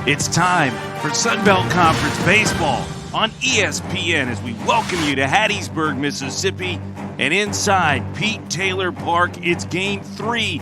It's time for Sunbelt Conference Baseball on ESPN as we welcome you to Hattiesburg, Mississippi, and inside Pete Taylor Park. It's Game 3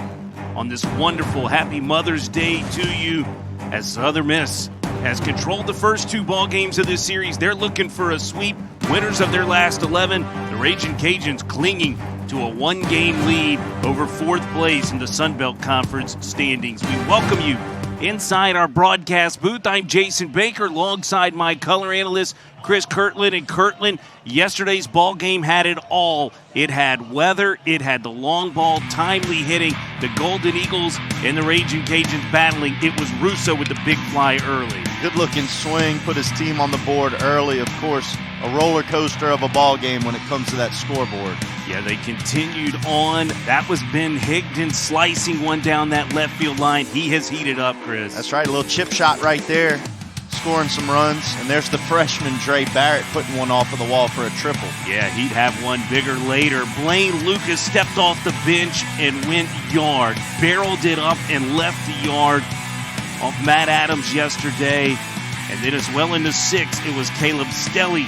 on this wonderful Happy Mother's Day to you as Southern Miss has controlled the first two ball games of this series. They're looking for a sweep. Winners of their last 11, the Ragin' Cajuns clinging to a one-game lead over fourth place in the Sunbelt Conference standings. We welcome you inside our broadcast booth. I'm Jason Baker alongside my color analyst, Chris Kirtland. And Kirtland, yesterday's ball game had it all. It had weather, it had the long ball, timely hitting, the Golden Eagles and the Ragin' Cajuns battling. It was Russo with the big fly early. Good-looking swing, put his team on the board early. Of course, a roller coaster of a ball game when it comes to that scoreboard. Yeah, they continued on. That was Ben Higdon slicing one down that left field line. He has heated up, Chris. That's right, a little chip shot right there, scoring some runs. And there's the freshman, Dre Barrett, putting one off of the wall for a triple. Yeah, he'd have one bigger later. Blaine Lucas stepped off the bench and went yard. Barreled it up and left the yard off Matt Adams yesterday. And then as well in the sixth, it was Caleb Stelly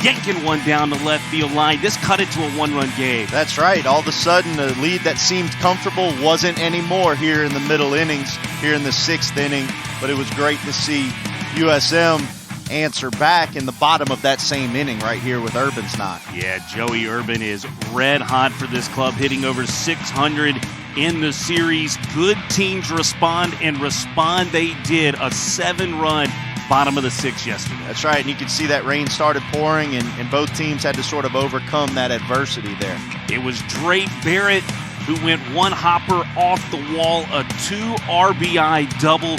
yanking one down the left field line. This cut it to a one-run game. That's right. All of a sudden, a lead that seemed comfortable wasn't anymore here in the middle innings, here in the sixth inning. But it was great to see USM answer back in the bottom of that same inning right here with Urban's knock. Yeah, Joey Urban is red hot for this club, hitting over 600 in the series. Good teams respond, and respond they did. A 7-run bottom of the sixth yesterday. That's right, and you can see that rain started pouring, and both teams had to sort of overcome that adversity there. It was Dre Barrett who went one hopper off the wall, a 2 RBI double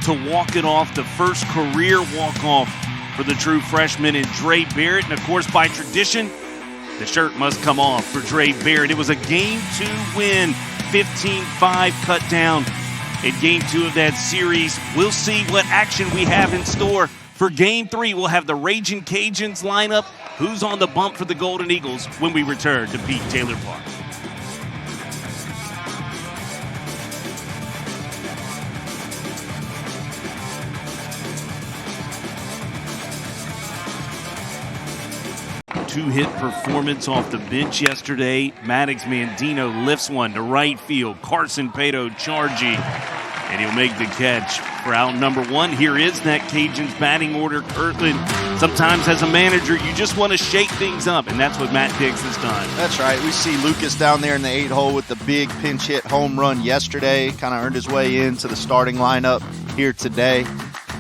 to walk it off, the first career walk-off for the true freshman in Dre Barrett. And, of course, by tradition, the shirt must come off for Dre Barrett. It was a Game 2 win, 15-5 cut down in Game 2 of that series. We'll see what action we have in store for Game 3. We'll have the Ragin' Cajuns lineup. Who's on the bump for the Golden Eagles when we return to Pete Taylor Park. Two-hit performance off the bench yesterday. Maddox Mandino lifts one to right field. Carson Pato charging, and he'll make the catch for out number one. Here is that Cajuns batting order. Kirtland, sometimes as a manager, you just want to shake things up, and that's what Matt Diggs has done. That's right. We see Lucas down there in the 8-hole with the big pinch hit home run yesterday. Kind of earned his way into the starting lineup here today.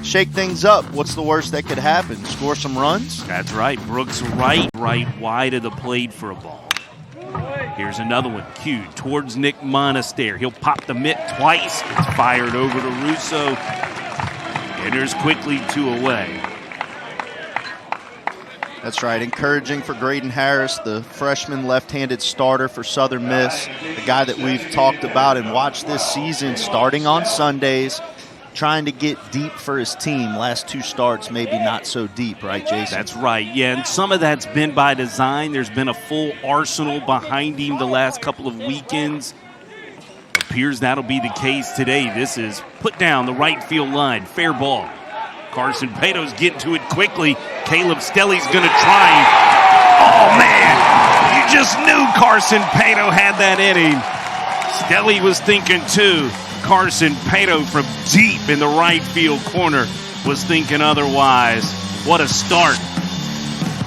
Shake things up. What's the worst that could happen? Score some runs? That's right. Brooks right wide of the plate for a ball. Here's another one. Cued towards Nick Monastery. He'll pop the mitt twice. It's fired over to Russo. And there's quickly 2 away. That's right. Encouraging for Graydon Harris, the freshman left-handed starter for Southern Miss. The guy that we've talked about and watched this season starting on Sundays, trying to get deep for his team. Last 2 starts, maybe not so deep, right, Jason? That's right, yeah, and some of that's been by design. There's been a full arsenal behind him the last couple of weekends. Appears that'll be the case today. This is put down the right field line. Fair ball. Carson Pato's getting to it quickly. Caleb Stelly's going to try. Oh, man, you just knew Carson Pato had that in him. Stelly was thinking, too. Carson Pato from deep in the right field corner was thinking otherwise. What a start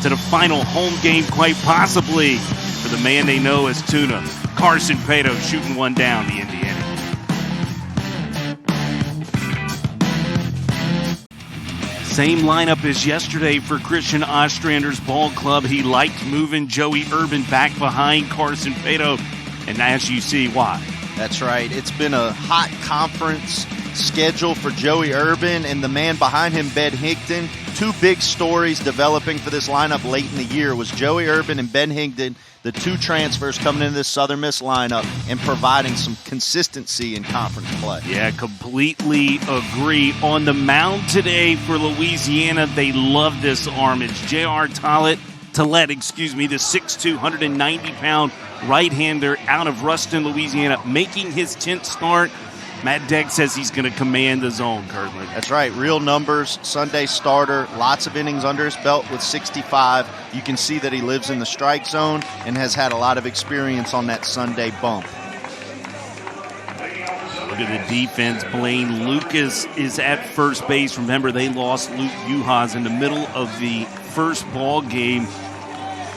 to the final home game, quite possibly, for the man they know as Tuna. Carson Pato shooting one down the Indiana. Same lineup as yesterday for Christian Ostrander's ball club. He liked moving Joey Urban back behind Carson Pato, and as you see, why? That's right. It's been a hot conference schedule for Joey Urban and the man behind him, Ben Higdon. 2 big stories developing for this lineup late in the year was Joey Urban and Ben Higdon, the 2 transfers coming into this Southern Miss lineup and providing some consistency in conference play. Yeah, completely agree. On the mound today for Louisiana, they love this arm. It's J.R. Tollett, the 6'2", 190-pound right-hander out of Ruston, Louisiana, making his 10th start Matt Degg says he's going to command the zone, Kirtland. That's right. Real numbers. Sunday starter. Lots of innings under his belt with 65. You can see that he lives in the strike zone and has had a lot of experience on that Sunday bump. Look at the defense. Blaine Lucas is at first base. Remember, they lost Luke Uhas in the middle of the first ball game.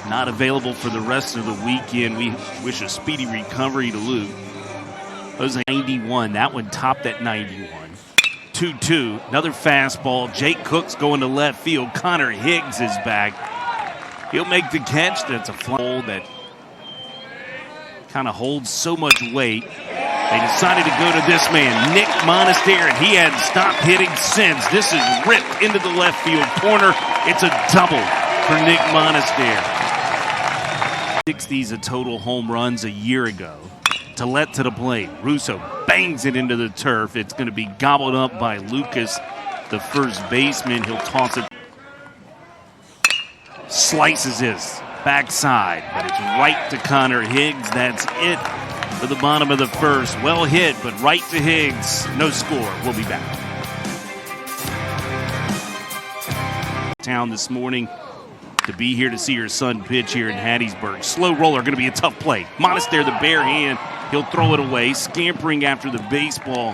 Not available for the rest of the weekend. We wish a speedy recovery to Luke. That was a 91. That one topped at 91. 2-2. Another fastball. Jake Cook's going to left field. Connor Higgs is back. He'll make the catch. That's a fly that kind of holds so much weight. They decided to go to this man, Nick Monastery, and he hadn't stopped hitting since. This is ripped into the left field corner. It's a double for Nick Monastery. 60s of total home runs a year ago. Tillett to the plate. Russo bangs it into the turf. It's going to be gobbled up by Lucas, the first baseman. He'll toss it. Slices his backside, but it's right to Connor Higgs. That's it for the bottom of the first. Well hit, but right to Higgs. No score. We'll be back. Town this morning to be here to see your son pitch here in Hattiesburg. Slow roller, going to be a tough play. Monastery, the bare hand. He'll throw it away. Scampering after the baseball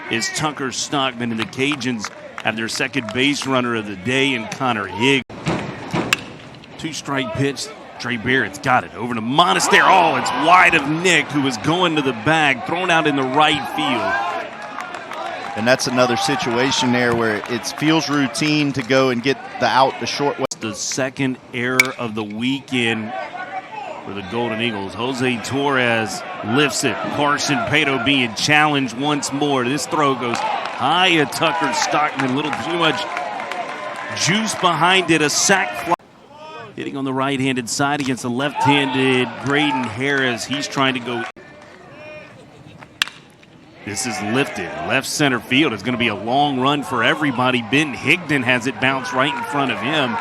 is Tucker Stockman, and the Cajuns have their second base runner of the day in Connor Higgs. Two-strike pitch. Trey Barrett's got it over to Monastery. Oh, it's wide of Nick, who was going to the bag, thrown out in the right field. And that's another situation there where it feels routine to go and get the out the short way. The second error of the weekend for the Golden Eagles. Jose Torres lifts it. Carson Pato being challenged once more. This throw goes high at Tucker Stockman. A little too much juice behind it. A sac fly. Hitting on the right-handed side against the left-handed Braden Harris. He's trying to go. This is lifted. Left center field. It's going to be a long run for everybody. Ben Higdon has it bounce right in front of him.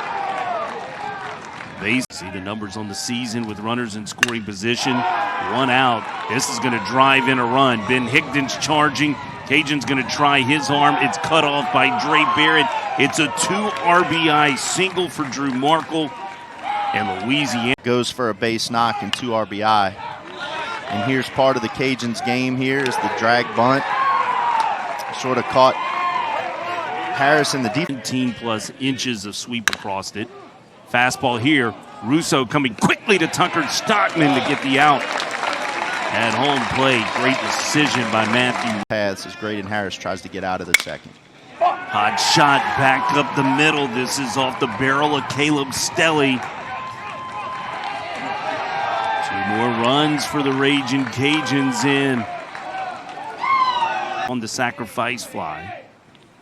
They see the numbers on the season with runners in scoring position. One out. This is going to drive in a run. Ben Higdon's charging. Cajun's going to try his arm. It's cut off by Dre Barrett. It's a 2 RBI single for Drew Markle. And Louisiana goes for a base knock and 2 RBI. And here's part of the Cajuns' game here is the drag bunt. Sort of caught Harris in the deep. 17+ inches of sweep across it. Fastball here. Russo coming quickly to Tucker Stockman to get the out. At home plate. Great decision by Matthew. Paths as Braden Harris tries to get out of the second. Hot shot back up the middle. This is off the barrel of Caleb Stelly. 2 more runs for the Raging Cajuns in. On the sacrifice fly.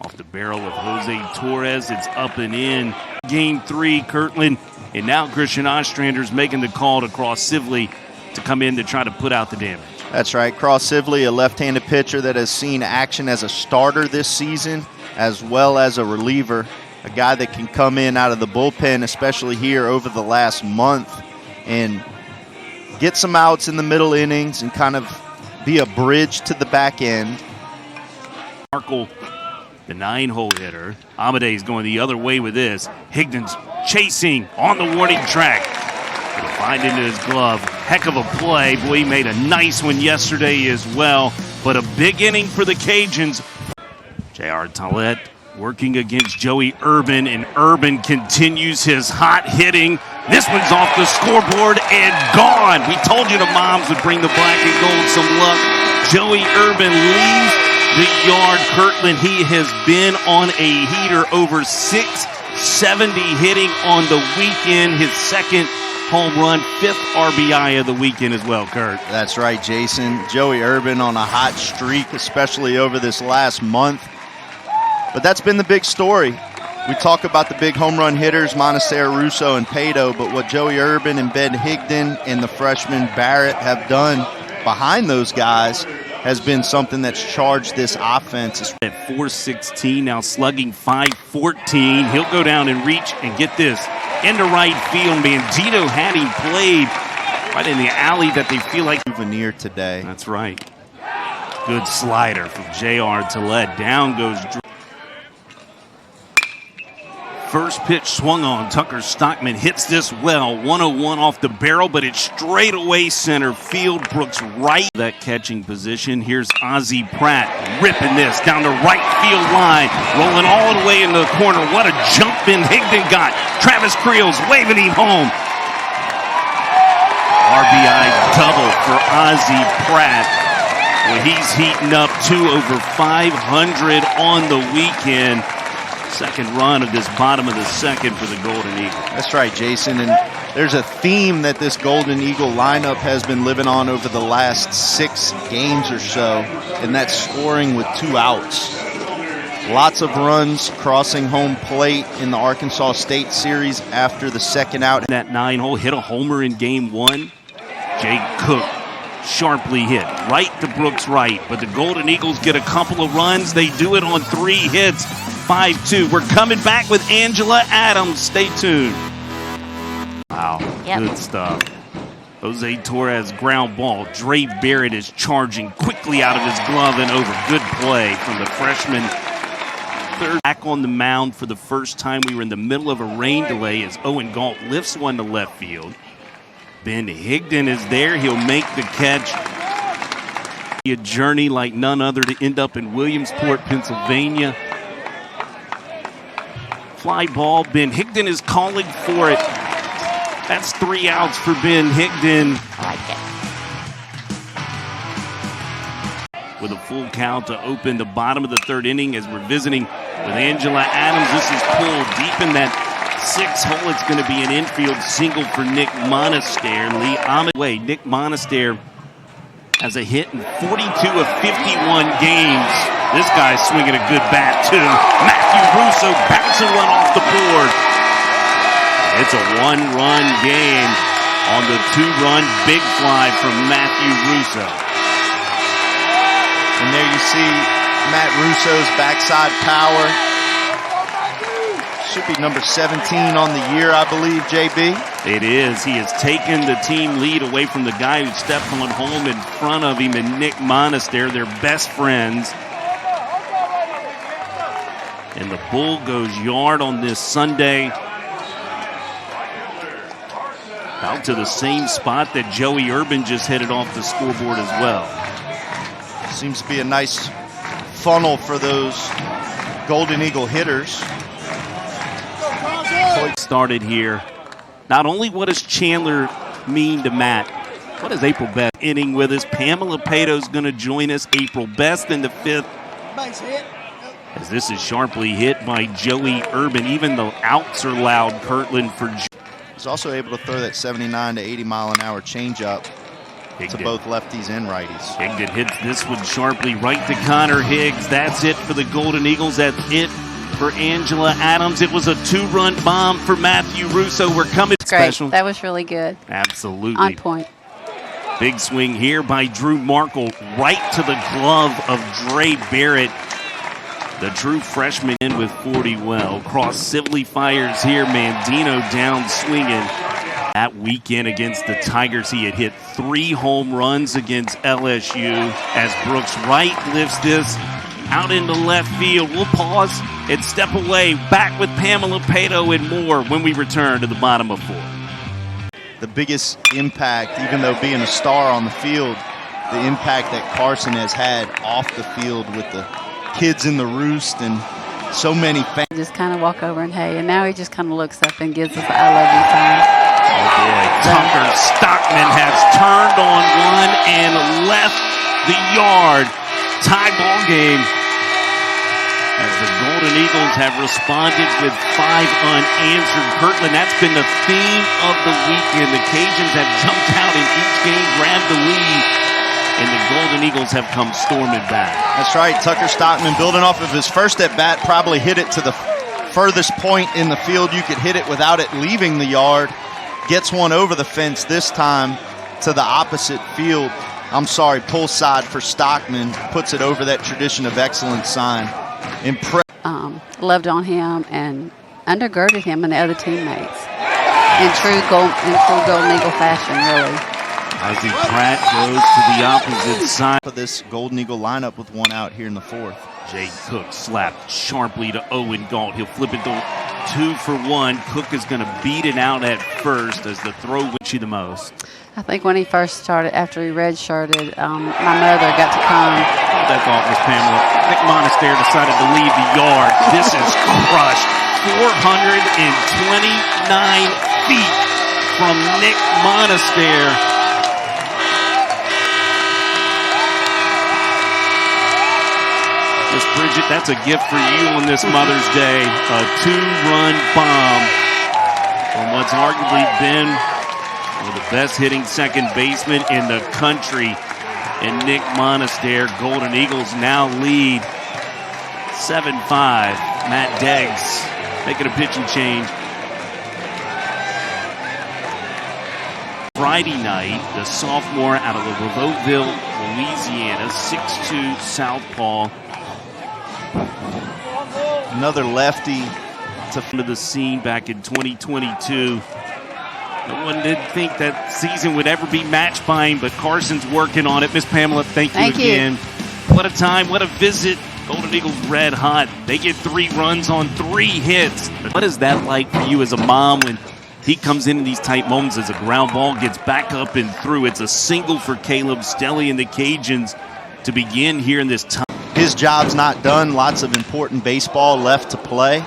Off the barrel of Jose Torres. It's up and in. Game 3, Kirtland. And now Christian Ostrander's making the call to Cross Sibley to come in to try to put out the damage. That's right. Cross Sibley, a left-handed pitcher that has seen action as a starter this season as well as a reliever. A guy that can come in out of the bullpen, especially here over the last month, and get some outs in the middle innings and kind of be a bridge to the back end. Markle, the 9-hole hitter. Amade's going the other way with this. Higdon's chasing on the warning track. It'll find into his glove. Heck of a play. Boy, he made a nice one yesterday as well. But a big inning for the Cajuns. J.R. Tillett working against Joey Urban, and Urban continues his hot hitting. This one's off the scoreboard and gone. We told you the moms would bring the black and gold some luck. Joey Urban leaves the yard. Kirtland, he has been on a heater, over 670 hitting on the weekend. His second home run, 5th RBI of the weekend as well, Kurt. That's right, Jason. Joey Urban on a hot streak, especially over this last month. But that's been the big story. We talk about the big home run hitters, Monastery, Russo, and Pato, but what Joey Urban and Ben Higdon and the freshman Barrett have done behind those guys has been something that's charged this offense. At 416, now slugging 514. He'll go down and reach and get this into right field. Bandito had him played right in the alley that they feel like. Souvenir today. That's right. Good slider from J.R. Tillett. Down goes Drew. First pitch swung on. Tucker Stockman hits this well. 101 off the barrel, but it's straight away center field. Brooks right. That catching position. Here's Ozzie Pratt ripping this down the right field line. Rolling all the way into the corner. What a jump in Higdon got. Travis Creel's waving him home. RBI double for Ozzie Pratt. Well, he's heating up to over 500 on the weekend. Second run of this bottom of the second for the Golden Eagle. That's right, Jason. And there's a theme that this Golden Eagle lineup has been living on over the last 6 games or so, and that's scoring with 2 outs. Lots of runs crossing home plate in the Arkansas State series after the second out. That 9-hole hit a homer in game 1. Jake Cook sharply hit right to Brooks' right, but the Golden Eagles get a couple of runs. They do it on 3 hits. 5-2. We're coming back with Angela Adams. Stay tuned. Wow, Good stuff. Jose Torres ground ball. Dre Barrett is charging quickly out of his glove and over. Good play from the freshman. Third back on the mound for the first time. We were in the middle of a rain delay as Owen Galt lifts one to left field. Ben Higdon is there. He'll make the catch. A journey like none other to end up in Williamsport, Pennsylvania. Fly ball. Ben Higdon is calling for it. That's 3 outs for Ben Higdon. I like it. With a full count to open the bottom of the 3rd inning as we're visiting with Angela Adams. This is pulled deep in that 6th hole. It's going to be an infield single for Nick Monaster. Lee Ahmed. Nick Monaster has a hit in 42 of 51 games. This guy's swinging a good bat, too. Matthew Russo bouncing one off the board. It's a 1-run game on the 2-run big fly from Matthew Russo. And there you see Matt Russo's backside power. Should be number 17 on the year, I believe, JB. It is. He has taken the team lead away from the guy who stepped on home in front of him, and Nick Monaster. They're best friends. And the Bull goes yard on this Sunday. Out to the same spot that Joey Urban just hit it off the scoreboard as well. Seems to be a nice funnel for those Golden Eagle hitters. Started here. Not only what does Chandler mean to Matt, what is April Best inning with us? Pamela Pato's going to join us. April Best in the 5th. Base hit. As this is sharply hit by Joey Urban. Even the outs are loud, Kirtland, for He's also able to throw that 79 to 80 mile an hour changeup to both lefties and righties. Higdon hits this one sharply right to Connor Higgs. That's it for the Golden Eagles. That's it for Angela Adams. It was a 2-run bomb for Matthew Russo. We're coming special. That was really good. Absolutely. On point. Big swing here by Drew Markle right to the glove of Dre Barrett. The true freshman in with 40 well. Cross Sibley fires here. Mandino down swinging. That weekend against the Tigers, he had hit 3 home runs against LSU. As Brooks Wright lifts this out into left field. We'll pause and step away. Back with Pamela Pato and more when we return to the bottom of 4. The biggest impact, even though being a star on the field, the impact that Carson has had off the field with the kids in the roost and so many fans. Just kind of walk over and hey, and now he just kind of looks up and gives us the I love you sign. Oh boy, Tucker Stockman has turned on one and left the yard. Tie ball game as the Golden Eagles have responded with 5 unanswered. Kirtland, that's been the theme of the weekend. The Cajuns have jumped out in each game, grabbed the lead, and the Golden Eagles have come storming back. That's right. Tucker Stockman, building off of his first at-bat, probably hit it to the furthest point in the field you could hit it without it leaving the yard. Gets one over the fence this time to the opposite field. Pull side for Stockman. Puts it over that tradition of excellence sign. Loved on him and undergirded him and the other teammates in true Golden Eagle fashion, really. Ozzie Pratt goes to the opposite side of this Golden Eagle lineup with one out here in the fourth. Jay Cook slapped sharply to Owen Galt. He'll flip it to 2 for 1. Cook is going to beat it out at first as the throw wins you the most. I think when he first started, after he redshirted, my mother got to come. That thought, Miss Pamela. Nick Monaster decided to leave the yard. This is crushed. 429 feet from Nick Monaster. Miss Bridget, that's a gift for you on this Mother's Day. A 2-run bomb from what's arguably been one of the best hitting second baseman in the country. And Nick Monaster. Golden Eagles now lead 7-5. Matt Deggs making a pitching change. Friday night, the sophomore out of Livotville, Louisiana, 6'2 southpaw. Another lefty to the scene back in 2022. No one did think that season would ever be matched by him, but Carson's working on it. Miss Pamela, thank you again. What a time, what a visit. Golden Eagles red hot. They get 3 runs on 3 hits. What is that like for you as a mom when he comes in these tight moments as a ground ball gets back up and through? It's a single for Caleb Stelly and the Cajuns to begin here in this time. His job's not done. Lots of important baseball left to play.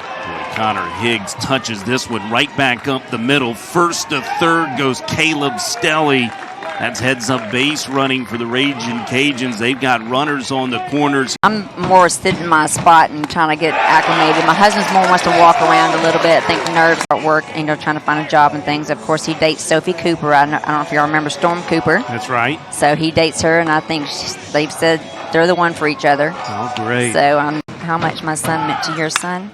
Connor Higgs touches this one right back up the middle. First to third goes Caleb Stelly. That's heads up base running for the Raging Cajuns. They've got runners on the corners. I'm more sitting in my spot and trying to get acclimated. My husband's more wants to walk around a little bit. I think nerves at work, trying to find a job and things. Of course, he dates Sophie Cooper. I don't know if y'all remember Storm Cooper. That's right. So he dates her, and I think they've said they're the one for each other. Oh, great. So how much my son meant to your son.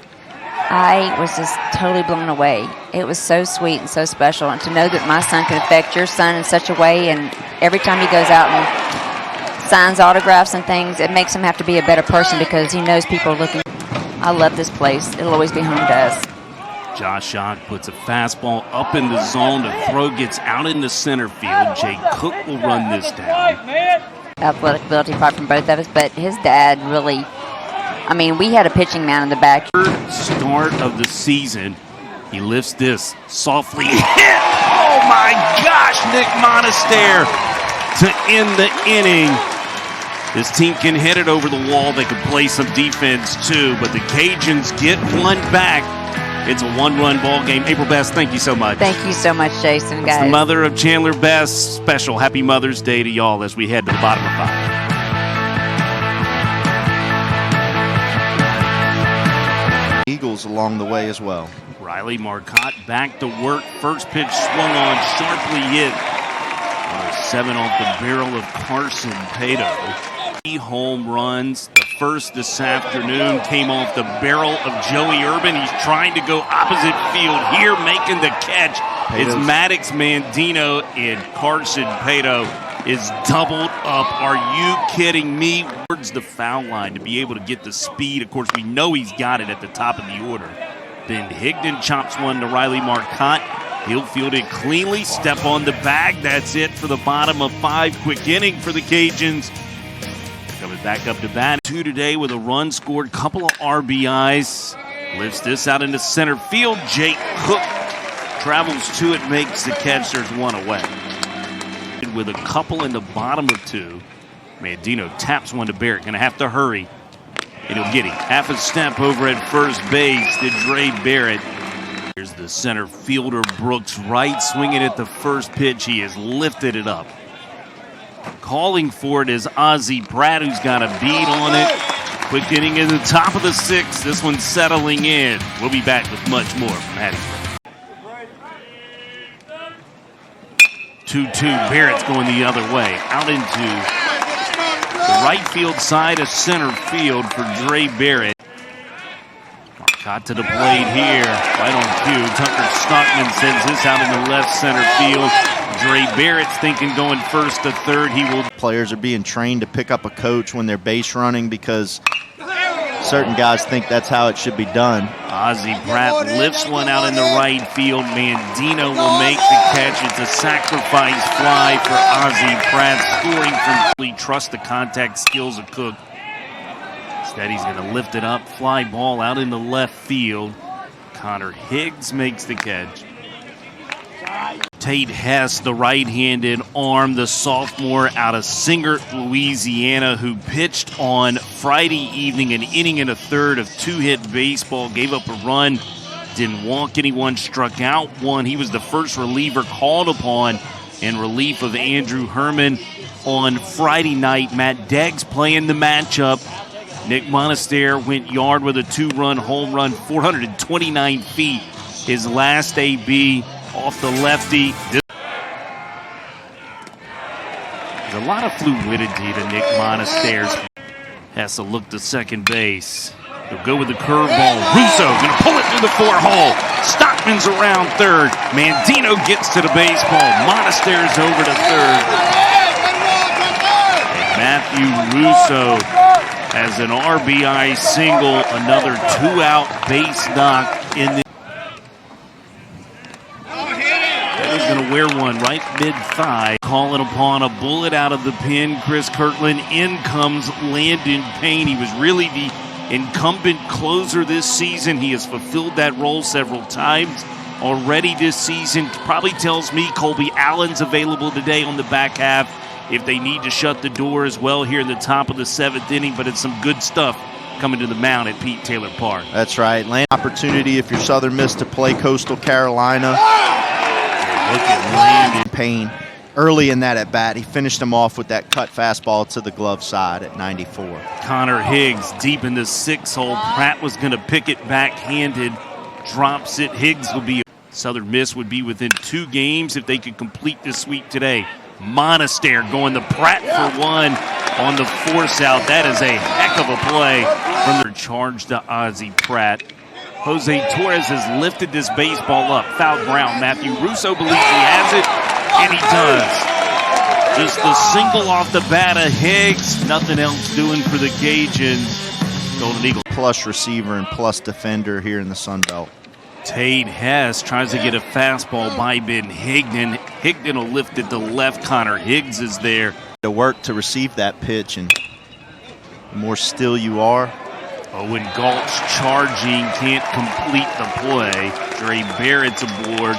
I was just totally blown away. It was so sweet and so special. And to know that my son can affect your son in such a way, and every time he goes out and signs autographs and things, it makes him have to be a better person because he knows people are looking. I love this place. It'll always be home to us. Josh Schock puts a fastball up in the zone. The throw gets out into center field. Jay Cook will run this down. Athletic ability probably from both of us, but his dad really... we had a pitching mound in the back. Start of the season. He lifts this softly. Hit! Oh my gosh, Nick Monaster to end the inning. This team can hit it over the wall. They can play some defense too, but the Cajuns get one back. It's a 1-run ball game. April Best, thank you so much. Thank you so much, Jason, guys. It's the mother of Chandler Best. Special Happy Mother's Day to y'all as we head to the bottom of 5. Eagles along the way as well. Riley Marcotte back to work. First pitch swung on, sharply hit. 7 off the barrel of Carson Pato. 3 home runs. The first this afternoon came off the barrel of Joey Urban. He's trying to go opposite field here, making the catch. It's Maddox Mandino, and Carson Pato is doubled up. Are you kidding me? Towards the foul line to be able to get the speed. Of course, we know he's got it at the top of the order. Then Higdon chops one to Riley Marcotte. He'll field it cleanly, step on the bag. That's it for the bottom of 5. Quick inning for the Cajuns. Coming back up to bat. 2 today with a run scored, couple of RBIs. Lifts this out into center field. Jake Cook travels to it, makes the catch. There's one away. With a couple in the bottom of 2. Mandino taps one to Barrett. Going to have to hurry. And he'll get him. Half a step over at first base to Dre Barrett. Here's the center fielder, Brooks Wright, swinging at the first pitch. He has lifted it up. Calling for it is Ozzie Pratt, who's got a beat on it. Quick inning in the top of the 6th. This one's settling in. We'll be back with much more from Hattiesburg. 2-2. Barrett's going the other way. Out into the right field side of center field for Dre Barrett. Marcotte to the plate here. Right on cue. Tucker Stockman sends this out into left center field. Dre Barrett's thinking going first to third. Players are being trained to pick up a coach when they're base running because certain guys think that's how it should be done. Ozzie Pratt lifts one out in the right field. Mandino will make the catch. It's a sacrifice fly for Ozzie Pratt, scoring from trust the contact skills of Cook. Instead, he's going to lift it up. Fly ball out into left field. Connor Higgs makes the catch. Tate Hess, the right-handed arm, the sophomore out of Singer, Louisiana, who pitched on Friday evening, an inning and a third of two-hit baseball, gave up a run, didn't walk anyone, struck out one. He was the first reliever called upon in relief of Andrew Herman on Friday night. Matt Deggs playing the matchup. Nick Monaster went yard with a two-run home run, 429 feet. His last AB off the lefty. There's a lot of fluidity to Nick Monaster's. Has to look to second base. He'll go with the curveball. Russo gonna pull it through the four-hole. Stockman's around third. Mandino gets to the baseball. Monaster's over to third. And Matthew Russo has an RBI single, another two-out base knock in the. Taylor's going to wear one right mid-thigh. Calling upon a bullet out of the pen. Chris Kirkland. In comes Landon Payne. He was really the incumbent closer this season. He has fulfilled that role several times already this season. Probably tells me Colby Allen's available today on the back half if they need to shut the door as well here in the top of the seventh inning. But it's some good stuff coming to the mound at Pete Taylor Park. That's right. Land opportunity if you're Southern Miss to play Coastal Carolina. Look at Landon Payne early in that at-bat. He finished him off with that cut fastball to the glove side at 94. Connor Higgs deep in the sixth hole. Pratt was going to pick it backhanded. Drops it. Higgs will be. Southern Miss would be within 2 games if they could complete this sweep today. Monaster going to Pratt for one on the force out. That is a heck of a play from their charge to Ozzie Pratt. Jose Torres has lifted this baseball up. Foul ground. Matthew Russo believes he has it, and he does. Just the single off the bat of Higgs. Nothing else doing for the Cajuns. Golden Eagle. Plus receiver and plus defender here in the Sun Belt. Tate Hess tries to get a fastball by Ben Higdon. Higdon will lift it to left. Connor Higgs is there. To work to receive that pitch, and the more still you are. Owen Galt's charging, can't complete the play. Dre Barrett's aboard.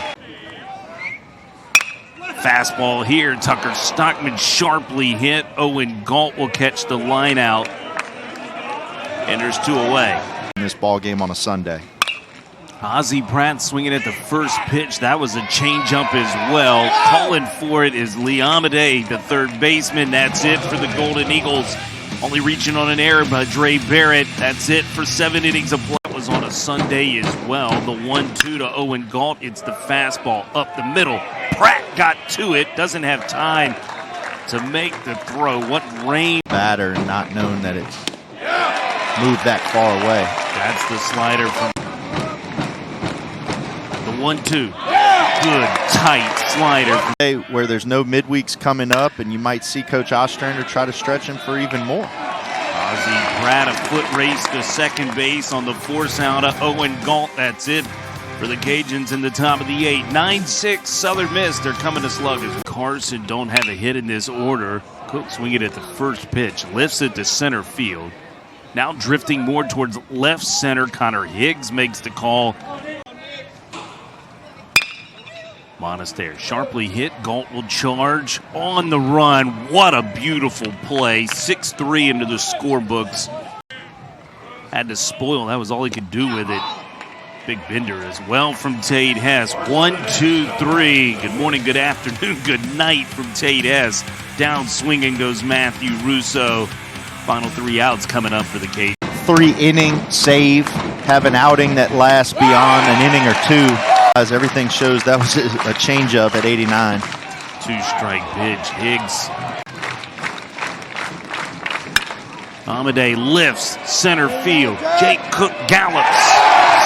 Fastball here. Tucker Stockman sharply hit. Owen Galt will catch the line out. And there's 2 away. In this ball game on a Sunday. Ozzie Pratt swinging at the first pitch. That was a changeup as well. Calling for it is Liamade, the third baseman. That's it for the Golden Eagles. Only reaching on an error by Dre Barrett. That's it for 7 innings of play. It was on a Sunday as well. The 1-2 to Owen Galt. It's the fastball up the middle. Pratt got to it. Doesn't have time to make the throw. What rain. Batter and not knowing that it moved that far away. That's the slider from the 1-2. Good, tight slider. Where there's no midweeks coming up, and you might see Coach Ostrander try to stretch him for even more. Ozzie Pratt, a foot race to second base on the force out of Owen Galt. That's it for the Cajuns in the top of the 8th. 9-6 Southern Miss. They're coming to sluggers. Carson don't have a hit in this order. Cook swinging at the first pitch. Lifts it to center field. Now drifting more towards left center. Connor Higgs makes the call. Monaster sharply hit. Galt will charge on the run. What a beautiful play. 6-3 into the scorebooks. Had to spoil. That was all he could do with it. Big bender as well from Tate Hess. 1, 2, 3. Good morning, good afternoon, good night from Tate Hess. Down swinging goes Matthew Russo. Final 3 outs coming up for the Cajuns. 3-inning save. Have an outing that lasts beyond an inning or 2. As everything shows, that was a changeup at 89. 2-strike pitch. Higgs. Amadei lifts center field. Jake Cook gallops.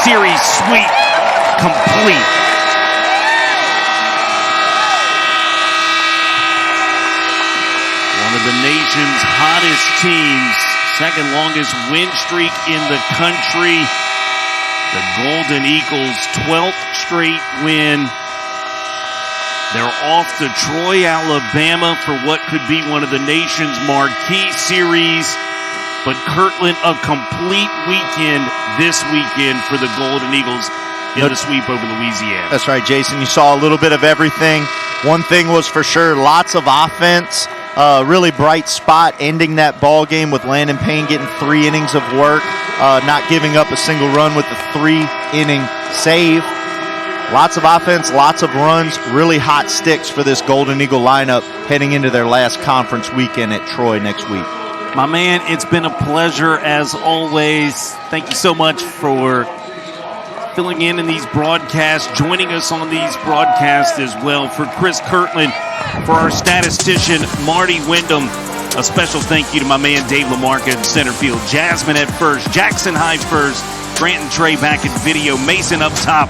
Series sweep complete. One of the nation's hottest teams second longest win streak in the country. The Golden Eagles' 12th straight win. They're off to Troy, Alabama for what could be one of the nation's marquee series. But Kirtland, a complete weekend this weekend for the Golden Eagles in the sweep over Louisiana. That's right, Jason. You saw a little bit of everything. One thing was for sure, lots of offense. Really bright spot ending that ball game with Landon Payne getting 3 innings of work, not giving up a single run with the 3-inning save. Lots of offense, lots of runs, really hot sticks for this Golden Eagle lineup heading into their last conference weekend at Troy next week. My man, it's been a pleasure as always. Thank you so much for filling in these broadcasts, joining us on these broadcasts as well. For Chris Kirtland, for our statistician, Marty Wyndham, a special thank you to my man, Dave LaMarca in center field, Jasmine at first, Jackson High first, Grant and Trey back in video, Mason up top,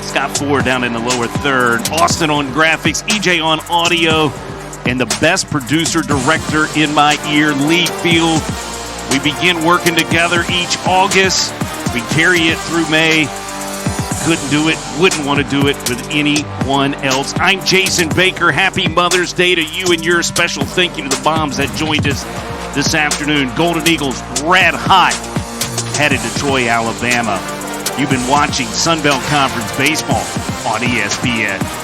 Scott Ford down in the lower third, Austin on graphics, EJ on audio, and the best producer-director in my ear, Lee Field. We begin working together each August. We carry it through May. Couldn't do it, wouldn't want to do it with anyone else. I'm Jason Baker. Happy Mother's Day to you and your special thank you to the Bombs that joined us this afternoon. Golden Eagles red hot, headed to Troy, Alabama. You've been watching Sun Belt Conference Baseball on ESPN.